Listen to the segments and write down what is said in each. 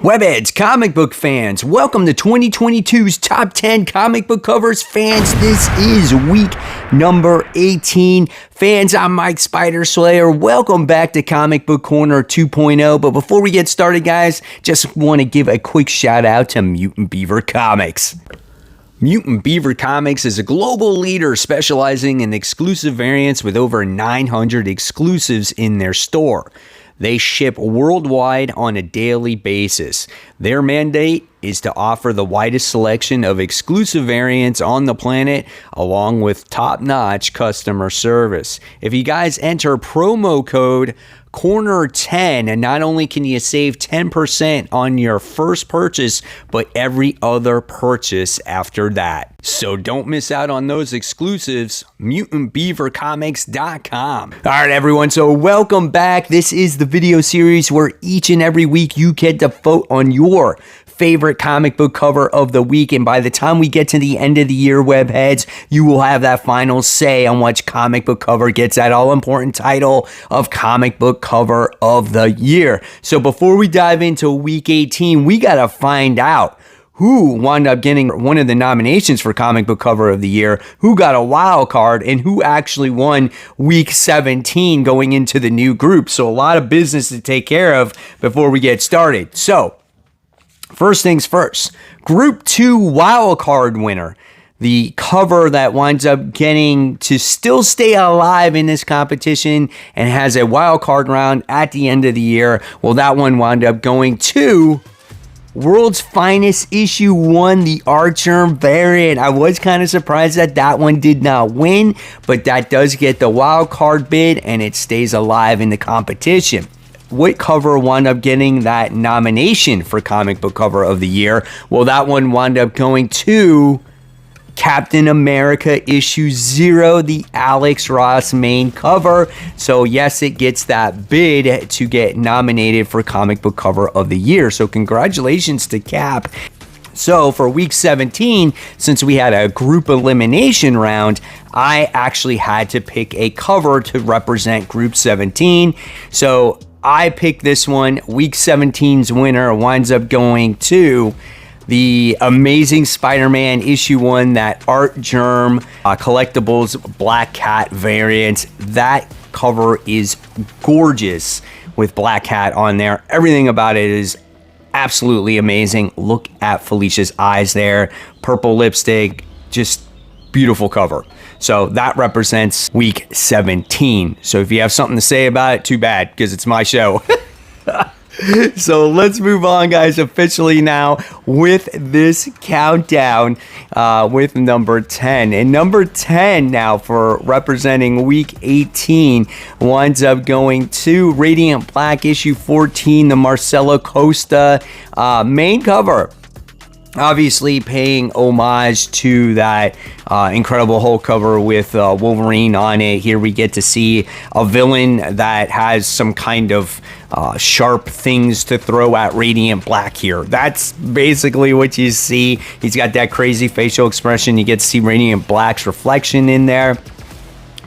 Webheads, comic book fans, welcome to 2022's Top 10 Comic Book Covers. Fans, this is week number 18. Fans, I'm Mike Spider Slayer. Welcome back to Comic Book Corner 2.0. But before we get started, guys, just want to give a quick shout out to Mutant Beaver Comics. Mutant Beaver Comics is a global leader specializing in exclusive variants with over 900 exclusives in their store. They ship worldwide on a daily basis. Their mandate is to offer the widest selection of exclusive variants on the planet, along with top-notch customer service. If you guys enter promo code Corner10, and not only can you save 10% on your first purchase, but every other purchase after that. So don't miss out on those exclusives. MutantBeaverComics.com. All right, everyone. So welcome back. This is the video series where each and every week you get to vote on your favorite comic book cover of the week, and by the time we get to the end of the year, webheads, you will have that final say on which comic book cover gets that all-important title of comic book cover of the year. So before we dive into week 18, we gotta find out who wound up getting one of the nominations for comic book cover of the year, who got a wild card, and who actually won week 17 going into the new group. So a lot of business to take care of before we get started. So first things first, Group 2 wild card winner. The cover that winds up getting to still stay alive in this competition and has a wild card round at the end of the year. Well, that one wound up going to World's Finest Issue 1, the Archer variant. I was kind of surprised that that one did not win, but that does get the wild card bid and it stays alive in the competition. What cover wound up getting that nomination for comic book cover of the year? Well, that one wound up going to Captain America issue 0, the Alex Ross main cover. So yes, it gets that bid to get nominated for comic book cover of the year. So congratulations to Cap. So for week 17, since we had a group elimination round, I actually had to pick a cover to represent group 17. So I picked this one. Week 17's winner winds up going to the Amazing Spider-Man issue 1, that Art Germ collectibles Black Cat variant. That cover is gorgeous with Black Cat on there. Everything about it is absolutely amazing. Look at Felicia's eyes there. Purple lipstick. Just beautiful cover. So that represents week 17. So if you have something to say about it, too bad, because it's my show. So let's move on, guys, officially now with this countdown with number 10. And number 10 now for representing week 18 winds up going to Radiant Black issue 14, the Marcelo Costa main cover. Obviously paying homage to that Incredible Hulk cover with Wolverine on it. Here we get to see a villain that has some kind of sharp things to throw at Radiant Black here. That's basically what you see. He's got that crazy facial expression. You get to see Radiant Black's reflection in there.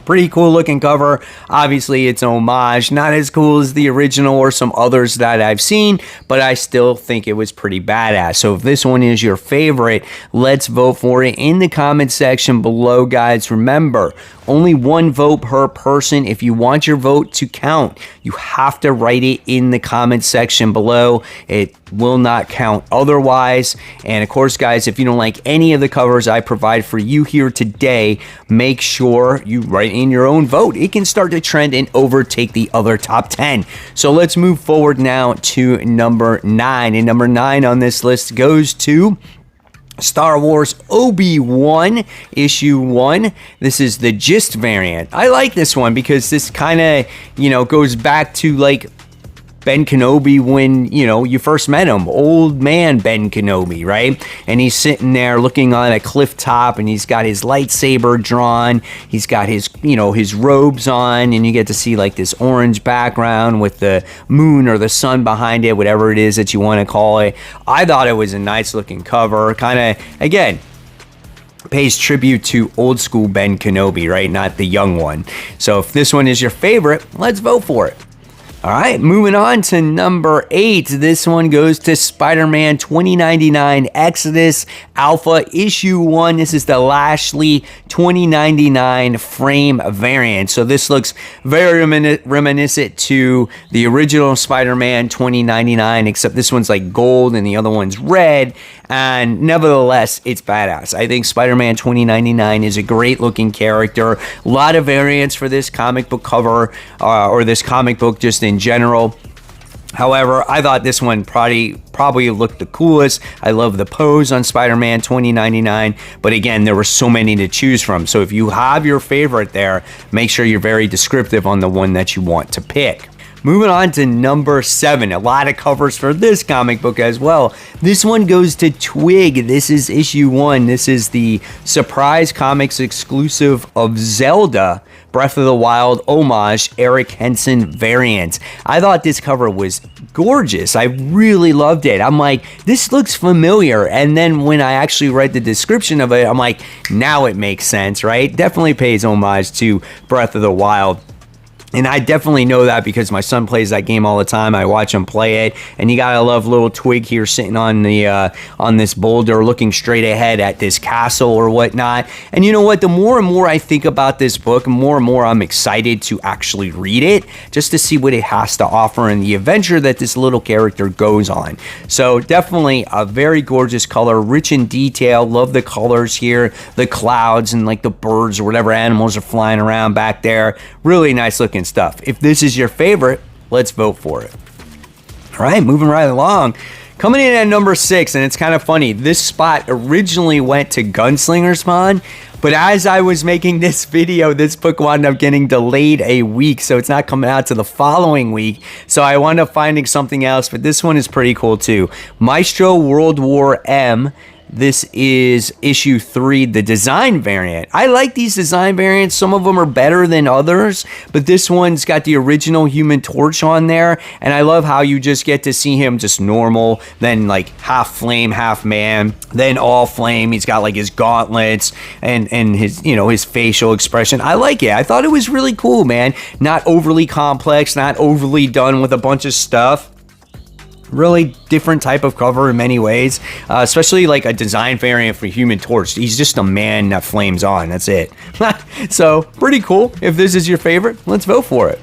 Pretty cool looking cover. Obviously, it's an homage. Not as cool as the original or some others that I've seen, but I still think it was pretty badass. So if this one is your favorite, let's vote for it in the comment section below, guys. Remember, only one vote per person. If you want your vote to count, you have to write it in the comment section below. It will not count otherwise. And of course, guys, if you don't like any of the covers I provide for you here today, make sure you write in your own vote. It can start to trend and overtake the other top 10. So let's move forward now to number 9. And number 9 on this list goes to Star Wars Obi-Wan issue 1. This is the Gist variant. I like this one because this kind of, goes back to like Ben Kenobi when, you first met him. Old man Ben Kenobi, right? And he's sitting there looking on a cliff top and he's got his lightsaber drawn. He's got his, his robes on, and you get to see like this orange background with the moon or the sun behind it, whatever it is that you want to call it. I thought it was a nice looking cover. Kind of, again, pays tribute to old school Ben Kenobi, right? Not the young one. So if this one is your favorite, let's vote for it. All right, moving on to number 8. This one goes to Spider-Man 2099 Exodus Alpha Issue 1. This is the Lashley 2099 frame variant. So this looks very reminiscent to the original Spider-Man 2099, except this one's like gold and the other one's red. And nevertheless, it's badass. I think Spider-Man 2099 is a great looking character. A lot of variants for this comic book cover, or this comic book just in general. However, I thought this one probably looked the coolest. I love the pose on Spider-Man 2099, but again, there were so many to choose from. So if you have your favorite there, make sure you're very descriptive on the one that you want to pick. Moving on to number 7, a lot of covers for this comic book as well. This one goes to Twig. This is issue 1. This is the Surprise Comics exclusive of Zelda Breath of the Wild homage Eric Henson variant. I thought this cover was gorgeous. I really loved it. I'm like, this looks familiar. And then when I actually read the description of it, I'm like, now it makes sense, right? Definitely pays homage to Breath of the Wild. And I definitely know that because my son plays that game all the time. I watch him play it, and you gotta love little Twig here sitting on the on this boulder, looking straight ahead at this castle or whatnot. And you know what? The more and more I think about this book, the more and more I'm excited to actually read it, just to see what it has to offer in the adventure that this little character goes on. So definitely a very gorgeous color, rich in detail. Love the colors here, the clouds and like the birds or whatever animals are flying around back there. Really nice looking stuff. If this is your favorite, let's vote for it. All right, moving right along. Coming in at number 6, and it's kind of funny, this spot originally went to Gunslinger Spawn, but as I was making this video, this book wound up getting delayed a week, so it's not coming out to the following week, so I wound up finding something else, but this one is pretty cool too. Maestro World War M. This is issue 3, the design variant. I like these design variants. Some of them are better than others, but this one's got the original Human Torch on there, and I love how you just get to see him just normal, then like half flame, half man, then all flame. He's got like his gauntlets and his, you know, his facial expression. I like it. I thought it was really cool, man. Not overly complex, not overly done with a bunch of stuff. Really different type of cover in many ways, especially like a design variant for Human Torch. He's just a man that flames on. That's it. So pretty cool. If this is your favorite, let's vote for it.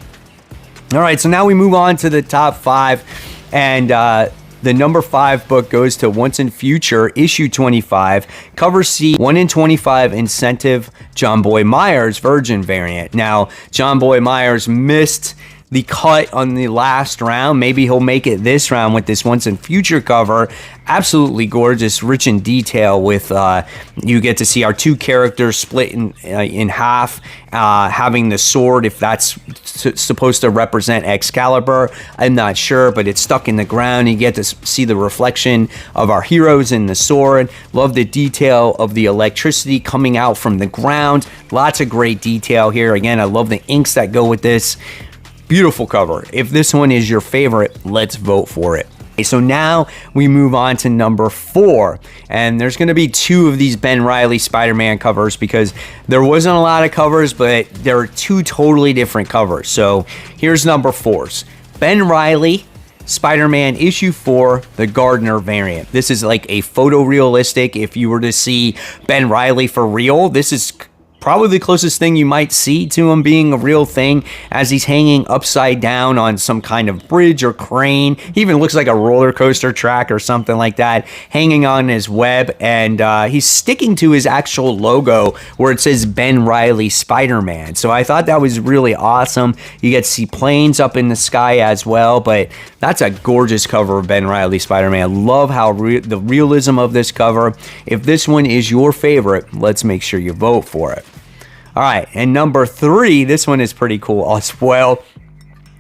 All right, so now we move on to the top 5, and the number 5 book goes to Once and Future, issue 25, cover C, 1 in 25 incentive John Boy Myers Virgin variant. Now, John Boy Myers missed the cut on the last round. Maybe he'll make it this round with this Once and Future cover. Absolutely gorgeous, rich in detail with, you get to see our two characters split in half, having the sword, if that's supposed to represent Excalibur. I'm not sure, but it's stuck in the ground. You get to see the reflection of our heroes in the sword. Love the detail of the electricity coming out from the ground. Lots of great detail here. Again, I love the inks that go with this. Beautiful cover. If this one is your favorite, let's vote for it. Okay, so now we move on to number 4, and there's going to be 2 of these Ben Reilly Spider-Man covers because there wasn't a lot of covers, but there are 2 totally different covers. So here's number 4's. Ben Reilly Spider-Man issue 4, the Gardner variant. This is like a photorealistic. If you were to see Ben Reilly for real, this is probably the closest thing you might see to him being a real thing, as he's hanging upside down on some kind of bridge or crane. He even looks like a roller coaster track or something like that, hanging on his web, and he's sticking to his actual logo where it says Ben Reilly Spider-Man. So I thought that was really awesome. You get to see planes up in the sky as well, but that's a gorgeous cover of Ben Reilly Spider-Man. Love how the realism of this cover. If this one is your favorite, let's make sure you vote for it. All right, and number 3, this one is pretty cool as well.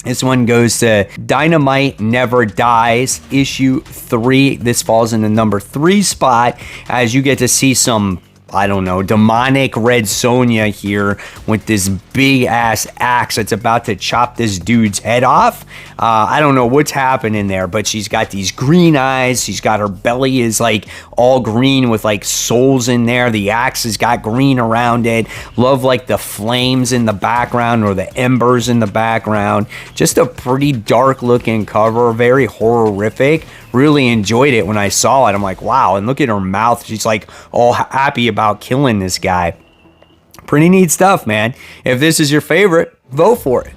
This one goes to Dynamite Never Dies, issue 3. This falls in the number 3 spot, as you get to see some I don't know, demonic Red Sonja here with this big ass axe that's about to chop this dude's head off. I don't know what's happening there, but she's got these green eyes. She's got her belly is like all green with like souls in there. The axe has got green around it. Love like the flames in the background or the embers in the background. Just a pretty dark looking cover, very horrific. Really enjoyed it when I saw it. I'm like, wow, and look at her mouth. She's like all happy about killing this guy. Pretty neat stuff, man. If this is your favorite, vote for it.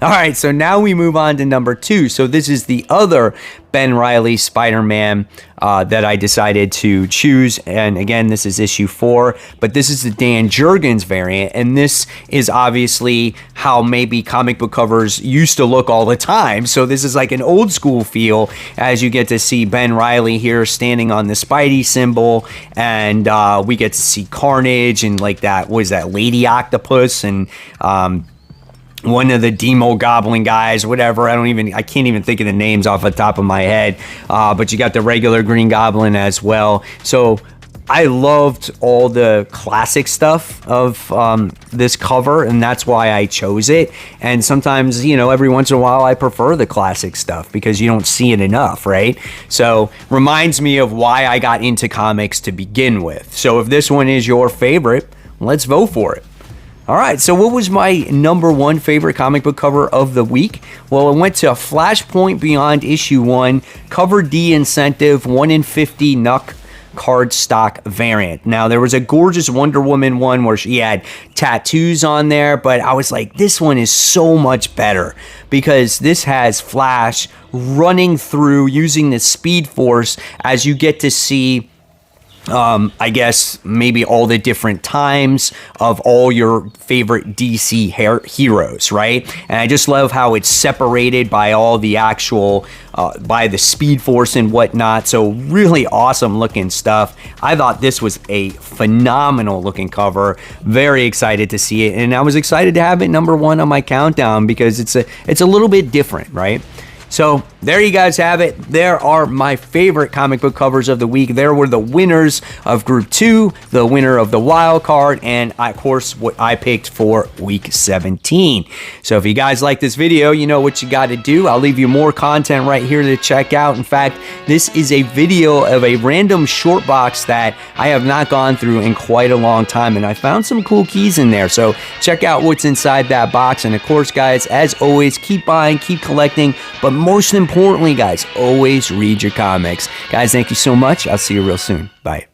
All right, so now we move on to number 2. So this is the other Ben Reilly Spider-Man that I decided to choose. And again, this is issue 4, but this is the Dan Jurgens variant. And this is obviously how maybe comic book covers used to look all the time. So this is like an old school feel as you get to see Ben Reilly here standing on the Spidey symbol. And we get to see Carnage and like that, what is that, Lady Octopus and one of the Demo Goblin guys, whatever. I can't even think of the names off the top of my head. But you got the regular Green Goblin as well. So I loved all the classic stuff of this cover, and that's why I chose it. And sometimes, you know, every once in a while I prefer the classic stuff because you don't see it enough, right? So reminds me of why I got into comics to begin with. So if this one is your favorite, let's vote for it. All right, so what was my number 1 favorite comic book cover of the week? Well, it went to Flashpoint Beyond issue 1, cover D incentive, 1 in 50 NUC cardstock variant. Now, there was a gorgeous Wonder Woman one where she had tattoos on there, but I was like, this one is so much better because this has Flash running through using the Speed Force as you get to see I guess maybe all the different times of all your favorite DC heroes, right? And I just love how it's separated by all the actual, by the Speed Force and whatnot. So really awesome looking stuff. I thought this was a phenomenal looking cover. Very excited to see it. And I was excited to have it number 1 on my countdown because it's a little bit different, right? So there you guys have it. There are my favorite comic book covers of the week. There were the winners of Group 2, the winner of the wild card, and of course what I picked for week 17. So if you guys like this video, you know what you got to do. I'll leave you more content right here to check out. In fact, this is a video of a random short box that I have not gone through in quite a long time, and I found some cool keys in there. So check out what's inside that box. And of course, guys, as always, keep buying, keep collecting, but most importantly, guys, always read your comics. Guys, thank you so much. I'll see you real soon. Bye.